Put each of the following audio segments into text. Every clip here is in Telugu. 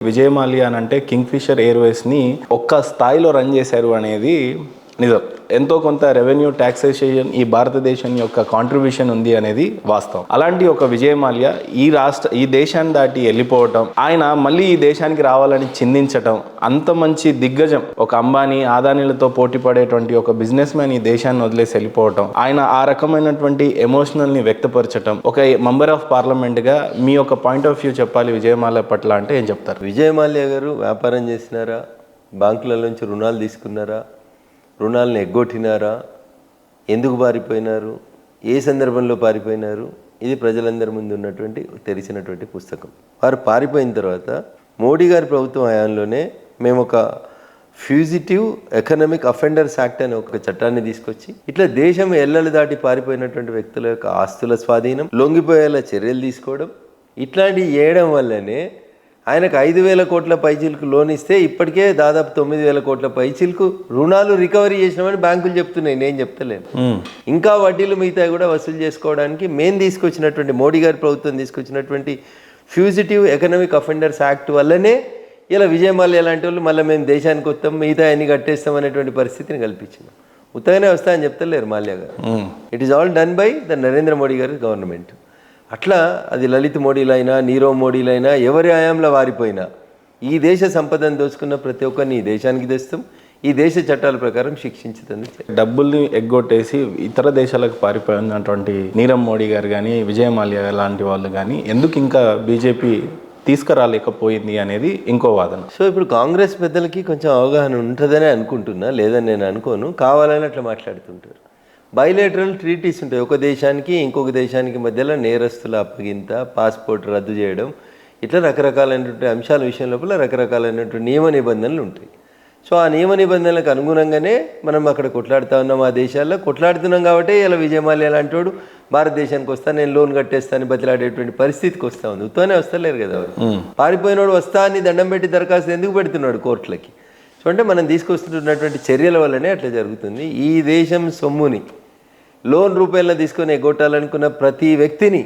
విజయ్ మాల్యా అని అంటే కింగ్ఫిషర్ ఎయిర్వేస్ని ఒక్క స్థాయిలో రన్ చేశారు అనేది నిజం. ఎంతో కొంత రెవెన్యూ ట్యాక్సేషన్ ఈ భారతదేశం యొక్క కాంట్రిబ్యూషన్ ఉంది అనేది వాస్తవం. అలాంటి ఒక విజయ్ మాల్యా ఈ దేశాన్ని దాటి వెళ్ళిపోవటం, ఆయన మళ్ళీ ఈ దేశానికి రావాలని చిందించటం, అంత మంచి దిగ్గజం ఒక అంబానీ ఆదానీలతో పోటీ పడేటువంటి ఒక బిజినెస్ మ్యాన్ ఈ దేశాన్ని వదిలేసి వెళ్ళిపోవటం, ఆయన ఆ రకమైనటువంటి ఎమోషనల్ని వ్యక్తపరచటం, ఒక మెంబర్ ఆఫ్ పార్లమెంట్గా మీ యొక్క పాయింట్ ఆఫ్ వ్యూ చెప్పాలి విజయ్ మాల్యా పట్ల అంటే ఏం చెప్తారు? విజయ్ మాల్యా గారు వ్యాపారం చేసినారా, బ్యాంకుల నుంచి రుణాలు తీసుకున్నారా, రుణాలను ఎగ్గొట్టినారా, ఎందుకు పారిపోయినారు, ఏ సందర్భంలో పారిపోయినారు, ఇది ప్రజలందరి ముందు ఉన్నటువంటి తెరిచినటువంటి పుస్తకం. వారు పారిపోయిన తర్వాత మోడీ గారి ప్రభుత్వం హయాంలోనే మేము ఒక ఫ్యూజిటివ్ ఎకనామిక్ అఫెండర్స్ యాక్ట్ అనే ఒక చట్టాన్ని తీసుకొచ్చి ఇట్లా దేశం ఎల్లలు దాటి పారిపోయినటువంటి వ్యక్తుల యొక్క ఆస్తుల స్వాధీనం, లొంగిపోయేలా చర్యలు తీసుకోవడం, ఇట్లాంటివి చేయడం వల్లనే ఆయనకు 5,000 కోట్ల పైచీలకు లోన్ ఇస్తే ఇప్పటికే దాదాపు 9,000 కోట్ల పైచీలకు రుణాలు రికవరీ చేసినామని బ్యాంకులు చెప్తున్నాయి, నేను చెప్తలేను. ఇంకా వడ్డీలు మిగతా కూడా వసూలు చేసుకోవడానికి మేము తీసుకొచ్చినటువంటి మోడీ గారి ప్రభుత్వం తీసుకొచ్చినటువంటి ఫ్యూజిటివ్ ఎకనామిక్ అఫెండర్స్ యాక్ట్ వల్లనే ఇలా విజయ్ మాల్యా లాంటి వాళ్ళు మళ్ళీ మేము దేశానికి వస్తాం, మిగతా అన్ని కట్టేస్తాం అనేటువంటి పరిస్థితిని కల్పించినాం. ఉత్తగానే వస్తా అని చెప్తలేరు మాల్యా గారు. It is all done by the Narendra Modi గారి గవర్నమెంట్. అట్లా అది లలిత్ మోడీలైనా, నీరవ్ మోడీలైనా, ఎవరి ఆయాంలో వారిపోయినా ఈ దేశ సంపదను దోచుకున్న ప్రతి ఒక్కరిని ఈ దేశానికి తెస్తాం, ఈ దేశ చట్టాల ప్రకారం శిక్షించుతుంది. డబ్బుల్ని ఎగ్గొట్టేసి ఇతర దేశాలకు పారిపోయినటువంటి నీరవ్ మోడీ గారు కానీ, విజయ్ మాల్యా లాంటి వాళ్ళు కానీ ఎందుకు ఇంకా బీజేపీ తీసుకురాలేకపోయింది అనేది ఇంకో వాదన. సో ఇప్పుడు కాంగ్రెస్ పెద్దలకి కొంచెం అవగాహన ఉంటుందని అనుకుంటున్నా, లేదని నేను అనుకోను. కావాలని అట్లా మాట్లాడుతుంటారు. బైలేటరల్ ట్రీటీస్ ఉంటాయి, ఒక దేశానికి ఇంకొక దేశానికి మధ్యలో నేరస్తుల అప్పగింత, పాస్పోర్ట్ రద్దు చేయడం, ఇట్లా రకరకాలైనటువంటి అంశాల విషయం లోపల రకరకాలైనటువంటి నియమ నిబంధనలు ఉంటాయి. సో ఆ నియమ నిబంధనలకు అనుగుణంగానే మనం అక్కడ కొట్లాడుతూ ఉన్నాం. ఆ దేశాల్లో కొట్లాడుతున్నాం కాబట్టి ఇలా విజయ్ మాల్యా లాంటి వాడు భారతదేశానికి వస్తా, నేను లోన్ కట్టేస్తాను బతిలాడేటువంటి పరిస్థితికి వస్తూ ఉంది. ఉత్తనే వస్తలేరు కదా వారు. పారిపోయినోడు వస్తా అని దండం పెట్టి దరఖాస్తు ఎందుకు పెడుతున్నాడు కోర్టులకి? సో అంటే మనం తీసుకొస్తున్నటువంటి చర్యల వల్లనే అట్లా జరుగుతుంది. ఈ దేశం సొమ్ముని లోన్ రూపాయలను తీసుకొని ఎగ్గొట్టాలనుకున్న ప్రతి వ్యక్తిని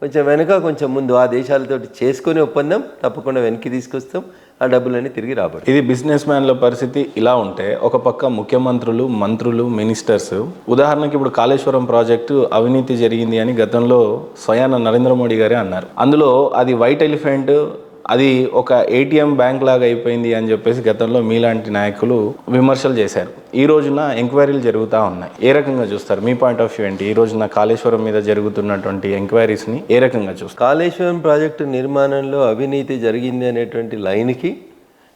కొంచెం వెనక కొంచెం ముందు ఆ దేశాలతో చేసుకొని ఒప్పందం తప్పకుండా వెనక్కి తీసుకొస్తాం, ఆ డబ్బులన్నీ తిరిగి రాబడి. ఇది బిజినెస్ మ్యాన్ల పరిస్థితి ఇలా ఉంటే, ఒక పక్క ముఖ్యమంత్రులు, మంత్రులు, మినిస్టర్స్, ఉదాహరణకి ఇప్పుడు కాళేశ్వరం ప్రాజెక్టు అవినీతి జరిగింది అని గతంలో స్వయాన నరేంద్ర మోడీ గారే అన్నారు. అందులో అది వైట్ ఎలిఫెంట్, అది ఒక ఏటీఎం బ్యాంక్ లాగా అయిపోయింది అని చెప్పేసి గతంలో మీలాంటి నాయకులు విమర్శలు చేశారు. ఈ రోజున ఎంక్వైరీలు జరుగుతూ ఉన్నాయి. ఏ రకంగా చూస్తారు? మీ పాయింట్ ఆఫ్ వ్యూ ఏంటి? ఈ రోజున కాళేశ్వరం మీద జరుగుతున్నటువంటి ఎంక్వైరీస్ని ఏ రకంగా చూస్తారు? కాళేశ్వరం ప్రాజెక్టు నిర్మాణంలో అవినీతి జరిగింది అనేటువంటి లైన్కి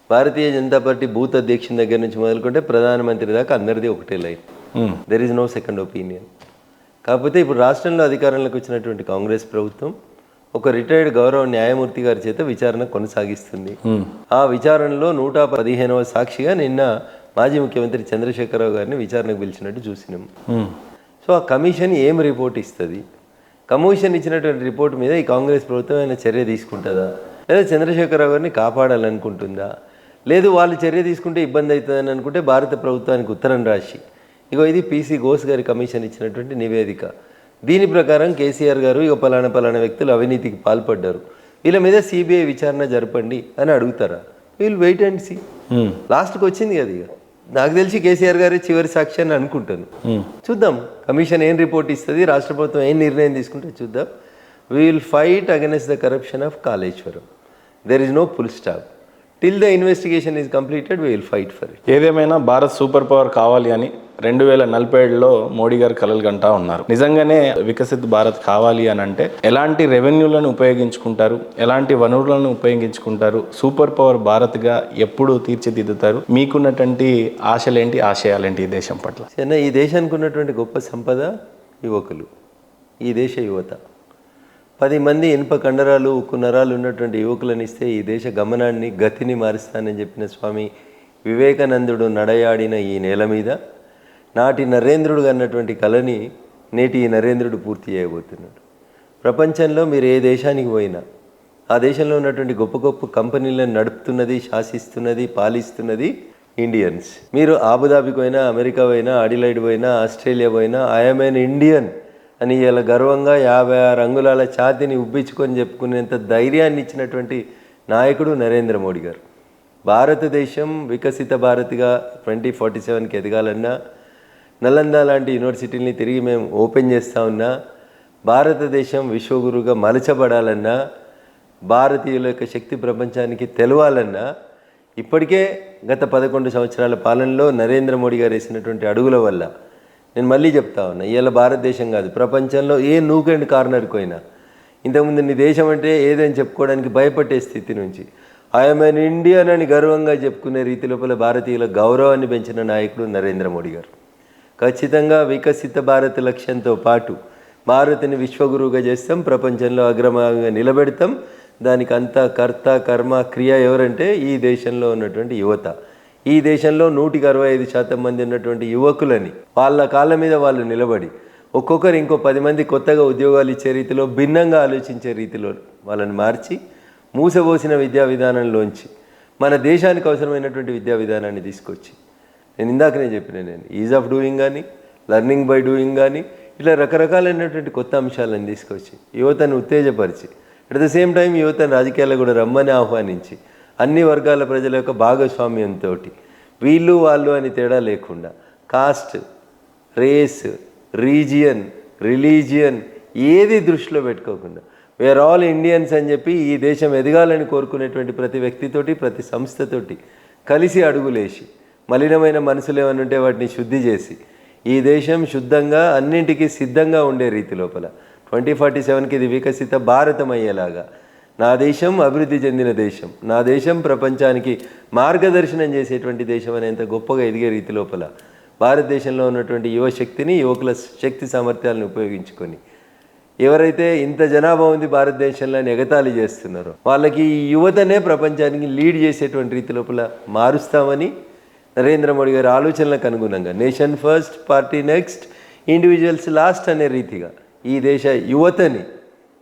భారతీయ జనతా పార్టీ బూత్ అధ్యక్షుని దగ్గర నుంచి మొదలుకుంటే ప్రధానమంత్రి దాకా అందరిది ఒకటే line. There is no second opinion. కాకపోతే ఇప్పుడు రాష్ట్రంలో అధికారంలోకి వచ్చినటువంటి కాంగ్రెస్ ప్రభుత్వం ఒక రిటైర్డ్ గౌరవ న్యాయమూర్తి గారి చేత విచారణ కొనసాగిస్తుంది. ఆ విచారణలో 115వ సాక్షిగా నిన్న మాజీ ముఖ్యమంత్రి చంద్రశేఖరరావు గారిని విచారణకు పిలిచినట్టు చూసినాం. సో ఆ కమిషన్ ఏం రిపోర్ట్ ఇస్తుంది? కమిషన్ ఇచ్చినటువంటి రిపోర్ట్ మీద ఈ కాంగ్రెస్ ప్రభుత్వం ఏమైనా చర్య తీసుకుంటుందా, లేదా చంద్రశేఖరరావు గారిని కాపాడాలనుకుంటుందా? లేదు వాళ్ళు చర్య తీసుకుంటే ఇబ్బంది అవుతుందని అనుకుంటే భారత ప్రభుత్వానికి ఉత్తరం రాసి, ఇగో ఇది పీసీ ఘోష్ గారి కమిషన్ ఇచ్చినటువంటి నివేదిక, దీని ప్రకారం కేసీఆర్ గారు ఇక పలానా వ్యక్తులు అవినీతికి పాల్పడ్డారు, వీళ్ళ మీద సిబిఐ విచారణ జరపండి అని అడుగుతారా? వీళ్ళు వెయిట్ అండ్ సీ. లాస్ట్కి వచ్చింది కదా, ఇక నాకు తెలిసి కేసీఆర్ గారి చివరి సాక్షి అని అనుకుంటాను. చూద్దాం కమిషన్ ఏం రిపోర్ట్ ఇస్తుంది, రాష్ట్ర ప్రభుత్వం ఏం నిర్ణయం తీసుకుంటే చూద్దాం. We will fight against the corruption of Kaleshwaram. There is no full stop. Till the investigation is completed we will fight for it. ఏదేమైనా భారత్ సూపర్ పవర్ కావాలి అని 2047లో మోడీ గారు కలలు కంటా ఉన్నారు. నిజంగానే వికసిత్ భారత్ కావాలి అని అంటే ఎలాంటి రెవెన్యూలను ఉపయోగించుకుంటారు, ఎలాంటి వనరులను ఉపయోగించుకుంటారు, సూపర్ పవర్ భారత్గా ఎప్పుడు తీర్చిదిద్దుతారు? మీకున్నటువంటి ఆశలేంటి, ఆశయాలేంటి ఈ దేశం పట్ల? ఈ దేశానికి ఉన్నటువంటి గొప్ప సంపద యువకులు, ఈ దేశ యువత. 10 మంది ఇనుప కండరాలు, ఉక్కు నరాలు ఉన్నటువంటి యువకులను ఇస్తే ఈ దేశ గమనాన్ని, గతిని మారుస్తానని చెప్పిన స్వామి వివేకానందుడు నడయాడిన ఈ నేల మీద నాటి నరేంద్రుడు అన్నటువంటి కళని నేటి ఈ నరేంద్రుడు పూర్తి చేయబోతున్నాడు. ప్రపంచంలో మీరు ఏ దేశానికి పోయినా ఆ దేశంలో ఉన్నటువంటి గొప్ప గొప్ప కంపెనీలను నడుపుతున్నది, శాసిస్తున్నది, పాలిస్తున్నది ఇండియన్స్. మీరు ఆబుదాబికి పోయినా, అమెరికా పోయినా, అడిలైడ్ పోయినా, ఆస్ట్రేలియా పోయినా, ఐఎమ్ ఎన్ ఇండియన్ అని ఇలా గర్వంగా 56 అంగుళాల ఛాతీని ఉబ్బించుకొని చెప్పుకునేంత ధైర్యాన్ని ఇచ్చినటువంటి నాయకుడు నరేంద్ర మోడీ గారు. భారతదేశం వికసిత భారత్గా 2047కి ఎదగాలన్నా, నలంద లాంటి యూనివర్సిటీని తిరిగి మేము ఓపెన్ చేస్తూ ఉన్నా, భారతదేశం విశ్వగురువుగా మలచబడాలన్నా, భారతీయుల యొక్క శక్తి ప్రపంచానికి తెలవాలన్నా, ఇప్పటికే గత 11 సంవత్సరాల పాలనలో నరేంద్ర మోడీ గారు వేసినటువంటి అడుగుల వల్ల, నేను మళ్ళీ చెప్తా ఉన్నా, ఇవాళ భారతదేశం కాదు ప్రపంచంలో ఏ నూక్ అండ్ కార్నర్కి పోయినా, ఇంతకుముందు నీ దేశం అంటే ఏదని చెప్పుకోవడానికి భయపడే స్థితి నుంచి ఐఎమ్ ఎన్ ఇండియన్ అని గర్వంగా చెప్పుకునే రీతి లోపల భారతీయుల గౌరవాన్ని పెంచిన నాయకుడు నరేంద్ర మోడీ గారు. ఖచ్చితంగా వికసిత భారత్ లక్ష్యంతో పాటు భారత్ని విశ్వగురువుగా చేస్తాం, ప్రపంచంలో అగ్రమాగా నిలబెడతాం. దానికి అంతా కర్త కర్మ క్రియ ఎవరంటే ఈ దేశంలో ఉన్నటువంటి యువత. ఈ దేశంలో 165% మంది ఉన్నటువంటి యువకులని వాళ్ళ కాళ్ళ మీద వాళ్ళు నిలబడి ఒక్కొక్కరు ఇంకో 10 మంది కొత్తగా ఉద్యోగాలు ఇచ్చే రీతిలో, భిన్నంగా ఆలోచించే రీతిలో వాళ్ళని మార్చి, మూసబోసిన విద్యా విధానంలోంచి మన దేశానికి అవసరమైనటువంటి విద్యా విధానాన్ని తీసుకొచ్చి, నేను ఇందాకనే చెప్పిన, నేను ఈజ్ ఆఫ్ డూయింగ్ కానీ, లర్నింగ్ బై డూయింగ్ కానీ, ఇట్లా రకరకాలైనటువంటి కొత్త అంశాలను తీసుకొచ్చి యువతను ఉత్తేజపరిచి, అట్ ద సేమ్ టైం యువతను రాజకీయాల్లో కూడా రమ్మని ఆహ్వానించి, అన్ని వర్గాల ప్రజల యొక్క భాగస్వామ్యంతో వీళ్ళు వాళ్ళు అని తేడా లేకుండా, కాస్ట్, రేస్, రీజియన్, రిలీజియన్ ఏది దృష్టిలో పెట్టుకోకుండా వేర్ ఆల్ ఇండియన్స్ అని చెప్పి ఈ దేశం ఎదగాలని కోరుకునేటువంటి ప్రతి వ్యక్తితోటి, ప్రతి సంస్థతోటి కలిసి అడుగులేసి, మలినమైన మనసులు ఏమైనా ఉంటే వాటిని శుద్ధి చేసి, ఈ దేశం శుద్ధంగా అన్నింటికీ సిద్ధంగా ఉండే రీతి లోపల 2047కి ఇది వికసిత భారతం అయ్యేలాగా, నా దేశం అభివృద్ధి చెందిన దేశం, నా దేశం ప్రపంచానికి మార్గదర్శనం చేసేటువంటి దేశం అనేంత గొప్పగా ఎదిగే రీతి లోపల భారతదేశంలో ఉన్నటువంటి యువశక్తిని, యువకుల శక్తి సామర్థ్యాలను ఉపయోగించుకొని ఎవరైతే ఇంత జనాభా ఉంది భారతదేశంలో అని ఎగతాళి చేస్తున్నారో వాళ్ళకి ఈ యువతనే ప్రపంచానికి లీడ్ చేసేటువంటి రీతి లోపల మారుస్తామని నరేంద్ర మోడీ గారి ఆలోచనలకు అనుగుణంగా nation first, party next, individuals last అనే రీతిగా ఈ దేశ యువతని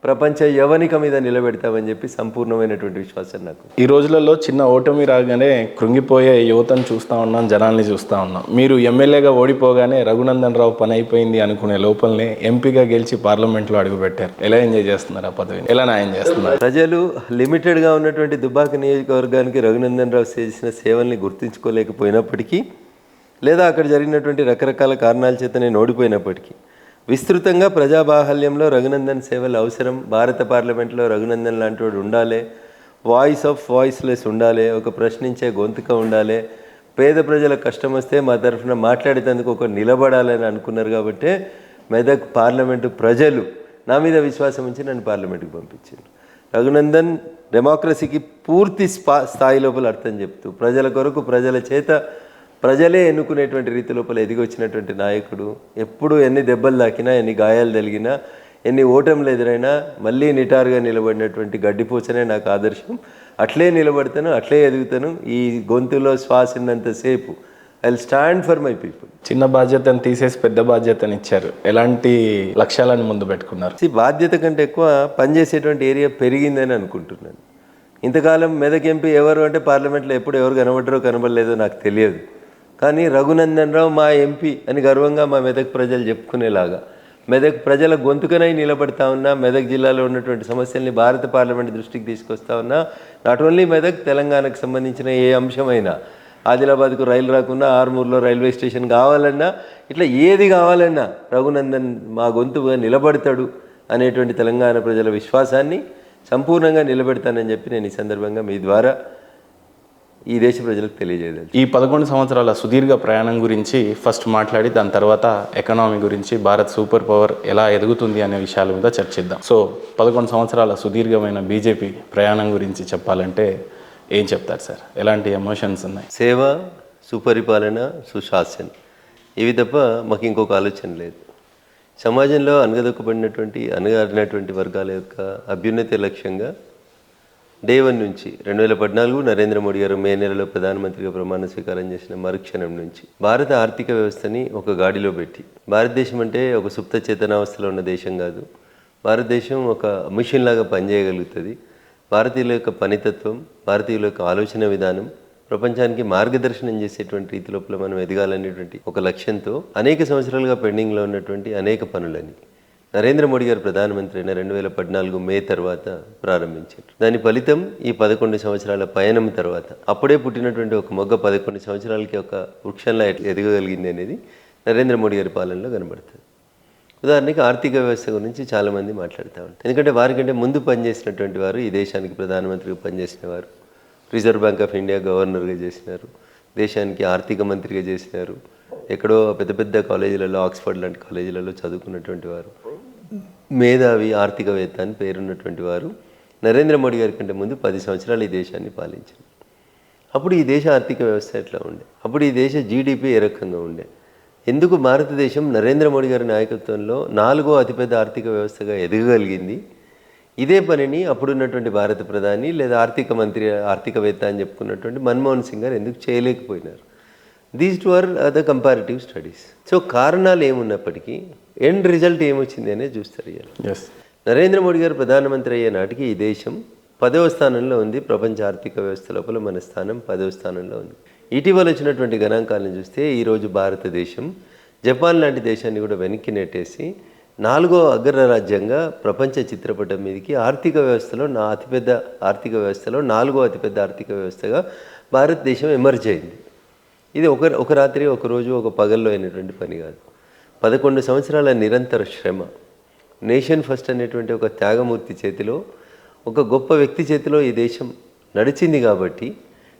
ప్రపంచ యవనిక మీద నిలబెడతామని చెప్పి సంపూర్ణమైనటువంటి విశ్వాసం నాకు. ఈ రోజులలో చిన్న ఓటమి రాగానే కృంగిపోయే యువతను చూస్తూ ఉన్నాం, జనాల్ని చూస్తూ ఉన్నాం. మీరు ఎమ్మెల్యేగా ఓడిపోగానే రఘునందన్ రావు పని అయిపోయింది అనుకునే లోపలనే ఎంపీగా గెలిచి పార్లమెంట్లో అడుగుపెట్టారు. ఎలా ఎంజాయ్ చేస్తున్నారు ఆ పదవిని, ఎలా న్యాయం చేస్తున్నారు? ప్రజలు లిమిటెడ్గా ఉన్నటువంటి దుబ్బాక నియోజకవర్గానికి రఘునందన్ రావు చేసిన సేవల్ని గుర్తించుకోలేకపోయినప్పటికీ, లేదా అక్కడ జరిగినటువంటి రకరకాల కారణాల చేత నేను ఓడిపోయినప్పటికీ, విస్తృతంగా ప్రజాబాహల్యంలో రఘునందన్ సేవలు అవసరం. భారత పార్లమెంట్లో రఘునందన్ లాంటి వాడు ఉండాలి, వాయిస్ ఆఫ్ వాయిస్లెస్ ఉండాలి, ఒక ప్రశ్నించే గొంతుక ఉండాలి, పేద ప్రజల కష్టం వస్తే మా తరఫున మాట్లాడేందుకు ఒక నిలబడాలని అనుకున్నారు. కాబట్టి మెదక్ పార్లమెంటు ప్రజలు నా మీద విశ్వాసం ఉంచి నన్ను పార్లమెంటుకు పంపించారు. రఘునందన్ డెమోక్రసీకి పూర్తి స్థాయి లోపల అర్థం చెప్తూ, ప్రజల కొరకు ప్రజల చేత ప్రజలే ఎన్నుకునేటువంటి రీతి లోపల ఎదిగి వచ్చినటువంటి నాయకుడు. ఎప్పుడు ఎన్ని దెబ్బలు తాకినా, ఎన్ని గాయాలు తగిలినా, ఎన్ని ఓటములు ఎదురైనా మళ్ళీ నిటారుగా నిలబడినటువంటి గడ్డిపూసనే నాకు ఆదర్శం. అట్లే నిలబడతాను, అట్లే ఎదుగుతాను. ఈ గొంతులో శ్వాస ఉన్నంతసేపు I will stand for my people. చిన్న బాధ్యతను తీసేసి పెద్ద బాధ్యతను ఇచ్చారు. ఎలాంటి లక్ష్యాలను ముందు పెట్టుకున్నారు? బాధ్యత కంటే ఎక్కువ పనిచేసేటువంటి ఏరియా పెరిగిందని అనుకుంటున్నాను. ఇంతకాలం మెదక్ ఎంపీ ఎవరు అంటే పార్లమెంట్లో ఎప్పుడు ఎవరు కనబడ్డారో కనబడలేదో నాకు తెలియదు. కానీ రఘునందన్ రావు మా ఎంపీ అని గర్వంగా మా మెదక్ ప్రజలు చెప్పుకునేలాగా, మెదక్ ప్రజల గొంతుకనై నిలబడతా ఉన్నా, మెదక్ జిల్లాలో ఉన్నటువంటి సమస్యల్ని భారత పార్లమెంట్ దృష్టికి తీసుకొస్తా ఉన్నా. నాట్ ఓన్లీ మెదక్, తెలంగాణకు సంబంధించిన ఏ అంశమైనా, ఆదిలాబాద్కు రైలు రాకున్నా, ఆర్మూర్లో రైల్వే స్టేషన్ కావాలన్నా, ఇట్లా ఏది కావాలన్నా రఘునందన్ మా గొంతుగా నిలబడతాడు అనేటువంటి తెలంగాణ ప్రజల విశ్వాసాన్ని సంపూర్ణంగా నిలబెడతానని చెప్పి నేను ఈ సందర్భంగా మీ ద్వారా ఈ దేశ ప్రజలకు తెలియజేయాలి. ఈ 11 సంవత్సరాల సుదీర్ఘ ప్రయాణం గురించి ఫస్ట్ మాట్లాడి, దాని తర్వాత ఎకనామీ గురించి, భారత్ సూపర్ పవర్ ఎలా ఎదుగుతుంది అనే విషయాల మీద చర్చిద్దాం. సో 11 సంవత్సరాల సుదీర్ఘమైన బీజేపీ ప్రయాణం గురించి చెప్పాలంటే ఏం చెప్తారు సార్? ఎలాంటి ఎమోషన్స్ ఉన్నాయి? సేవ, సుపరిపాలన, సుశాసన, ఇవి తప్ప మాకు ఇంకొక ఆలోచన లేదు. సమాజంలో అణగారినటువంటి వర్గాల యొక్క అభ్యున్నతి లక్ష్యంగా డే 1 నుంచి 2014 నరేంద్ర మోడీ గారు మే నెలలో ప్రధానమంత్రిగా ప్రమాణ స్వీకారం చేసిన మరుక్షణం నుంచి భారత ఆర్థిక వ్యవస్థని ఒక గాడిలో పెట్టి, భారతదేశం అంటే ఒక సుప్త చేతనావస్థలో ఉన్న దేశం కాదు, భారతదేశం ఒక మిషన్ లాగా పనిచేయగలుగుతుంది. భారతీయుల యొక్క పనితత్వం, భారతీయుల యొక్క ఆలోచన విధానం ప్రపంచానికి మార్గదర్శనం చేసేటువంటి రీతి లోపల మనం ఎదగాలనేటువంటి ఒక లక్ష్యంతో అనేక సంవత్సరాలుగా పెండింగ్లో ఉన్నటువంటి అనేక పనులని నరేంద్ర మోడీ గారు ప్రధానమంత్రి అయిన 2014 మే తర్వాత ప్రారంభించారు. దాని ఫలితం ఈ 11 సంవత్సరాల పయనం తర్వాత అప్పుడే పుట్టినటువంటి ఒక మొగ్గ 11 సంవత్సరాలకి ఒక వృక్షంలా ఎదగగలిగింది అనేది నరేంద్ర మోడీ గారి పాలనలో కనబడుతుంది. ఉదాహరణకి ఆర్థిక వ్యవస్థ గురించి చాలామంది మాట్లాడుతూ ఉంటారు. ఎందుకంటే వారికంటే ముందు పనిచేసినటువంటి వారు, ఈ దేశానికి ప్రధానమంత్రిగా పనిచేసిన వారు, రిజర్వ్ బ్యాంక్ ఆఫ్ ఇండియా గవర్నర్గా చేసినారు, దేశానికి ఆర్థిక మంత్రిగా చేసినారు, ఎక్కడో పెద్ద పెద్ద కాలేజీలలో, ఆక్స్ఫర్డ్ లాంటి కాలేజీలలో చదువుకున్నటువంటి వారు, మేధావి ఆర్థికవేత్త అని పేరున్నటువంటి వారు నరేంద్ర మోడీ గారి కంటే ముందు 10 సంవత్సరాలు ఈ దేశాన్ని పాలించారు. అప్పుడు ఈ దేశ ఆర్థిక వ్యవస్థ ఎట్లా ఉండే, అప్పుడు ఈ దేశ జీడిపి ఏ రకంగా ఉండే, ఎందుకు భారతదేశం నరేంద్ర మోడీ గారి నాయకత్వంలో 4వ అతిపెద్ద ఆర్థిక వ్యవస్థగా ఎదగగలిగింది, ఇదే పనిని అప్పుడున్నటువంటి భారత ప్రధాని లేదా ఆర్థిక మంత్రి, ఆర్థికవేత్త అని చెప్పుకున్నటువంటి మన్మోహన్ సింగ్ గారు ఎందుకు చేయలేకపోయినారు. These two are the comparative studies. So కారణాలు ఏమున్నప్పటికీ ఎండ్ రిజల్ట్ ఏమొచ్చింది అనేది చూస్తారు. నరేంద్ర మోడీ గారు ప్రధానమంత్రి అయ్యే నాటికి ఈ దేశం 10వ స్థానంలో ఉంది. ప్రపంచ ఆర్థిక వ్యవస్థ లోపల మన స్థానం 10వ స్థానంలో ఉంది. ఇటీవల వచ్చినటువంటి గణాంకాలను చూస్తే ఈరోజు భారతదేశం జపాన్ లాంటి దేశాన్ని కూడా వెనక్కి నెట్టేసి 4వ అగ్రరాజ్యంగా ప్రపంచ చిత్రపటం మీదకి ఆర్థిక వ్యవస్థలో అతిపెద్ద ఆర్థిక వ్యవస్థలో 4వ అతిపెద్ద ఆర్థిక వ్యవస్థగా భారతదేశం ఎమర్జ్ అయింది. ఇది ఒక రాత్రి, ఒక రోజు, ఒక పగల్లో అయినటువంటి పని కాదు. 11 సంవత్సరాల నిరంతర శ్రమ, నేషన్ ఫస్ట్ అనేటువంటి ఒక త్యాగమూర్తి చేతిలో, ఒక గొప్ప వ్యక్తి చేతిలో ఈ దేశం నడిచింది కాబట్టి,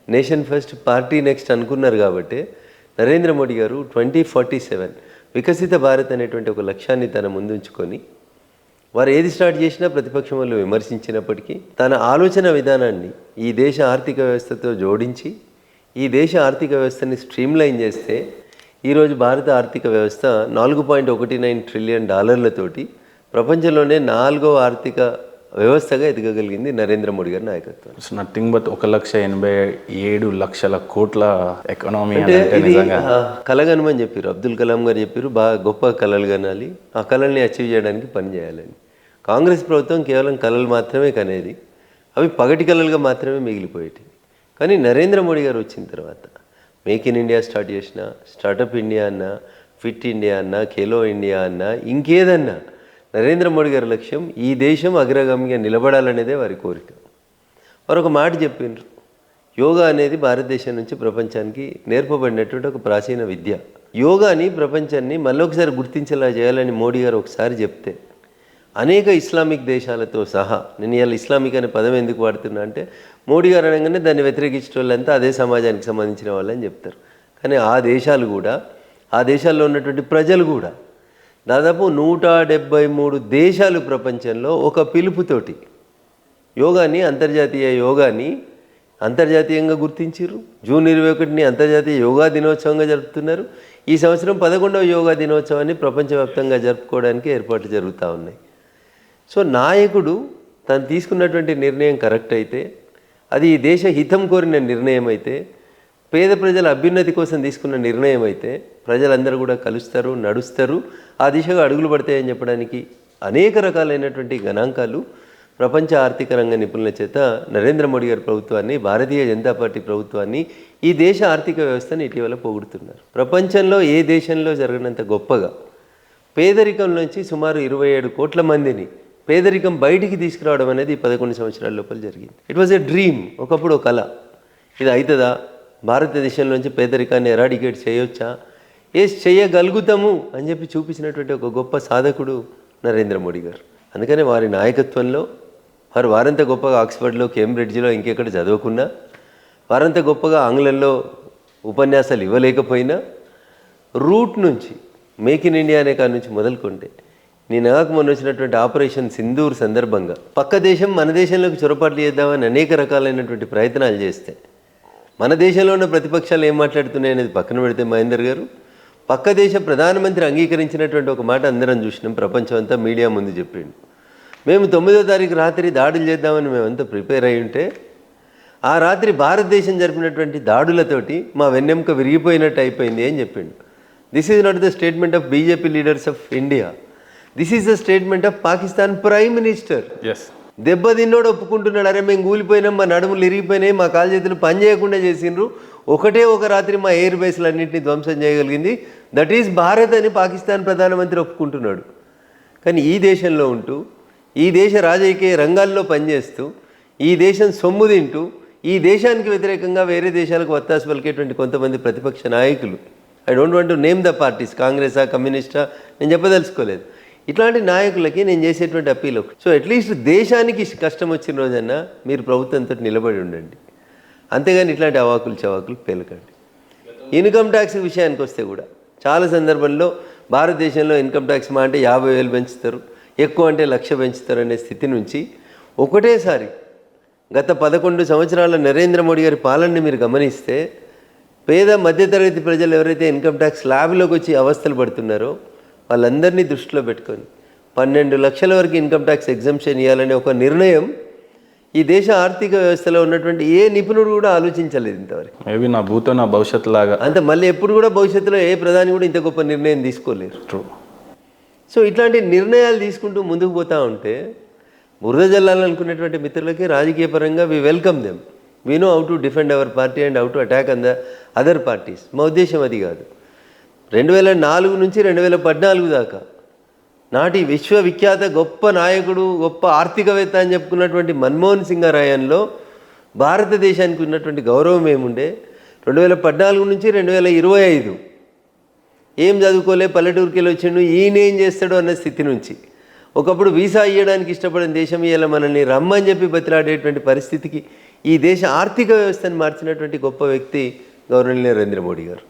నేషన్ ఫస్ట్ పార్టీ నెక్స్ట్ అనుకున్నారు కాబట్టి నరేంద్ర మోడీ గారు 2047 వికసిత భారత్ అనేటువంటి ఒక లక్ష్యాన్ని తన ముందుంచుకొని, వారు ఏది స్టార్ట్ చేసినా ప్రతిపక్షం వాళ్ళు విమర్శించినప్పటికీ తన ఆలోచన విధానాన్ని ఈ దేశ ఆర్థిక వ్యవస్థతో జోడించి ఈ దేశ ఆర్థిక వ్యవస్థని స్ట్రీమ్లైన్ చేస్తే ఈరోజు భారత ఆర్థిక వ్యవస్థ $4.19 ట్రిలియన్ ప్రపంచంలోనే 4వ ఆర్థిక వ్యవస్థగా ఎదగగలిగింది నరేంద్ర మోడీ గారి నాయకత్వం. ఇట్స్ నథింగ్ బట్ 1,87,00,000 కోట్ల ఎకానమీ. ఇది కలగనమని చెప్పారు, అబ్దుల్ కలాం గారు చెప్పారు, బాగా గొప్ప కళలు కనాలి, ఆ కళల్ని అచీవ్ చేయడానికి పని చేయాలని. కాంగ్రెస్ ప్రభుత్వం కేవలం కళలు మాత్రమే కనేది, అవి పగటి కళలుగా మాత్రమే మిగిలిపోయేవి. కానీ నరేంద్ర మోడీ గారు వచ్చిన తర్వాత మేక్ ఇన్ ఇండియా స్టార్ట్ చేసిన, స్టార్టప్ ఇండియా అన్నా, ఫిట్ ఇండియా అన్నా, ఖేలో ఇండియా అన్నా, ఇంకేదన్నా నరేంద్ర మోడీ గారి లక్ష్యం ఈ దేశం అగ్రగామిగా నిలబడాలనేదే వారి కోరిక. వారు ఒక మాట చెప్పిండ్రు, యోగా అనేది భారతదేశం నుంచి ప్రపంచానికి నేర్పబడినటువంటి ఒక ప్రాచీన విద్య. యోగాని ప్రపంచాన్ని మళ్ళొకసారి గుర్తించేలా చేయాలని మోడీ గారు ఒకసారి చెప్తే అనేక ఇస్లామిక్ దేశాలతో సహా, నేను ఇవాళ ఇస్లామిక్ అనే పదం ఎందుకు వాడుతున్నా అంటే మోడీ గారు అనగానే దాన్ని వ్యతిరేకించే వాళ్ళంతా అదే సమాజానికి సంబంధించిన వాళ్ళని చెప్తారు. కానీ ఆ దేశాలు కూడా, ఆ దేశాల్లో ఉన్నటువంటి ప్రజలు కూడా దాదాపు 173 దేశాలు ప్రపంచంలో ఒక పిలుపుతోటి యోగాని, అంతర్జాతీయ యోగాని అంతర్జాతీయంగా గుర్తించారు. జూన్ 21ని అంతర్జాతీయ యోగా దినోత్సవంగా జరుపుతున్నారు. ఈ సంవత్సరం 11వ యోగా దినోత్సవాన్ని ప్రపంచవ్యాప్తంగా జరుపుకోవడానికి ఏర్పాట్లు జరుగుతూ ఉన్నాయి. సో నాయకుడు తను తీసుకున్నటువంటి నిర్ణయం కరెక్ట్ అయితే, అది ఈ దేశ హితం కోరిన నిర్ణయం అయితే, పేద ప్రజల అభ్యున్నతి కోసం తీసుకున్న నిర్ణయం అయితే ప్రజలందరూ కూడా కలుస్తారు, నడుస్తారు, ఆ దిశగా అడుగులు పడతాయని చెప్పడానికి అనేక రకాలైనటువంటి గణాంకాలు ప్రపంచ ఆర్థిక రంగ నిపుణుల చేత నరేంద్ర మోడీ గారి ప్రభుత్వాన్ని, భారతీయ జనతా పార్టీ ప్రభుత్వాన్ని, ఈ దేశ ఆర్థిక వ్యవస్థని ఇటీవల పొగుడుతున్నారు. ప్రపంచంలో ఏ దేశంలో జరగనంత గొప్పగా పేదరికం నుంచి సుమారు 27 కోట్ల మందిని పేదరికం బయటికి తీసుకురావడం అనేది 11 సంవత్సరాల లోపల జరిగింది. ఇట్ వాజ్ ఎ డ్రీమ్, ఒకప్పుడు ఒక కళ. ఇది అవుతుందా, భారతదేశంలోంచి పేదరికాన్ని ఎరాడికేట్ చేయొచ్చా, చేయగలుగుతాము అని చెప్పి చూపించినటువంటి ఒక గొప్ప సాధకుడు నరేంద్ర మోడీ గారు. అందుకనే వారి నాయకత్వంలో వారంత గొప్పగా ఆక్స్ఫర్డ్లో, కేంబ్రిడ్జ్లో, ఇంకెక్కడ చదవకున్నా, వారంత గొప్పగా ఆంగ్లంలో ఉపన్యాసాలు ఇవ్వలేకపోయినా, రూట్ నుంచి మేక్ ఇన్ ఇండియా అనే కాడి నుంచి మొదలుకుంటే నాకు మొన్న వచ్చినటువంటి ఆపరేషన్ సింధూర్ సందర్భంగా పక్క దేశం మన దేశంలోకి చొరపాట్లు చేద్దామని అనేక రకాలైనటువంటి ప్రయత్నాలు చేస్తే మన దేశంలో ఉన్న ప్రతిపక్షాలు ఏం మాట్లాడుతున్నాయి అనేది పక్కన పెడితే మహేందర్ గారు, పక్క దేశ ప్రధానమంత్రి అంగీకరించినటువంటి ఒక మాట అందరం చూసినాం, ప్రపంచం అంతా మీడియా ముందు చెప్పిండు. మేము 9వ తారీఖు రాత్రి దాడులు చేద్దామని మేమంతా ప్రిపేర్ అయి ఉంటే, ఆ రాత్రి భారతదేశం జరిపినటువంటి దాడులతోటి మా వెన్నెముక విరిగిపోయినట్టు అయిపోయింది అని చెప్పిండు. This is not the statement of BJP leaders of India, this is the statement of Pakistan prime minister. దెబ్బ తిన్నోడు ఒప్పుకుంటున్నాడు, అరే మేము కూలిపోయినాం, మా నడుములు ఇరిగిపోయినాయి, మా కాలు చేతులు పని చేయకుండా చేసిండ్రు, ఒకటే ఒక రాత్రి మా ఎయిర్ బేస్లన్నింటినీ ధ్వంసం చేయగలిగింది, దట్ ఈజ్ భారత్ అని పాకిస్తాన్ ప్రధానమంత్రి ఒప్పుకుంటున్నాడు. కానీ ఈ దేశంలో ఉంటూ ఈ దేశ రాజకీయ రంగాల్లో పనిచేస్తూ ఈ దేశం సొమ్ము తింటూ ఈ దేశానికి వ్యతిరేకంగా వేరే దేశాలకు వత్తాసు పలికేటువంటి కొంతమంది ప్రతిపక్ష నాయకులు, I don't want to name the parties, కాంగ్రెసా కమ్యూనిస్టా నేను చెప్పదలుచుకోలేదు, ఇట్లాంటి నాయకులకి నేను చేసేటువంటి అప్పీల్ ఒకటి. సో అట్లీస్ట్ దేశానికి కష్టం వచ్చిన రోజన్నా మీరు ప్రభుత్వంతో నిలబడి ఉండండి, అంతేగాని ఇట్లాంటి అవాకులు చవాకులు పేలకండి. ఇన్కమ్ ట్యాక్స్ విషయానికి వస్తే కూడా చాలా సందర్భంలో భారతదేశంలో ఇన్కమ్ ట్యాక్స్ మా అంటే 50,000 పెంచుతారు, ఎక్కువ అంటే 1,00,000 పెంచుతారు అనే స్థితి నుంచి ఒకటేసారి గత 11 సంవత్సరాల నరేంద్ర మోడీ గారి పాలనని మీరు గమనిస్తే పేద మధ్యతరగతి ప్రజలు ఎవరైతే ఇన్కమ్ ట్యాక్స్ స్లాబ్లోకి వచ్చి అవస్థలు పడుతున్నారో వాళ్ళందరినీ దృష్టిలో పెట్టుకొని 12 లక్షల వరకు ఇన్కమ్ ట్యాక్స్ ఎగ్జంప్షన్ ఇవ్వాలనే ఒక నిర్ణయం ఈ దేశ ఆర్థిక వ్యవస్థలో ఉన్నటువంటి ఏ నిపుణుడు కూడా ఆలోచించలేదు ఇంతవరకు. మేబీ నా భూతో నా భవిష్యత్తు లాగా అంత మళ్ళీ ఎప్పుడు కూడా భవిష్యత్తులో ఏ ప్రధాని కూడా ఇంత గొప్ప నిర్ణయం తీసుకోలేరు. ట్రూ. సో ఇట్లాంటి నిర్ణయాలు తీసుకుంటూ ముందుకు పోతూ ఉంటే బురద జల్లాలనుకునేటువంటి మిత్రులకి రాజకీయ పరంగా we welcome them, we know how to defend our party and how to attack on the other parties. మా ఉద్దేశం అది కాదు. 2004 నుంచి 2014 దాకా నాటి విశ్వవిఖ్యాత గొప్ప నాయకుడు, గొప్ప ఆర్థికవేత్త అని చెప్పుకున్నటువంటి మన్మోహన్ సింగ్ రాయంలో భారతదేశానికి ఉన్నటువంటి గౌరవం ఏముండే, 2014 నుంచి 2025 ఏం చదువుకోలే పల్లెటూరుకి వెళ్ళి వచ్చిండు ఈయనేం చేస్తాడు అన్న స్థితి నుంచి ఒకప్పుడు వీసా ఇవ్వడానికి ఇష్టపడిన దేశం ఇలా మనల్ని రమ్మని చెప్పి బతిలాడేటువంటి పరిస్థితికి ఈ దేశ ఆర్థిక వ్యవస్థను మార్చినటువంటి గొప్ప వ్యక్తి గౌరవనీయ నరేంద్ర మోడీ గారు.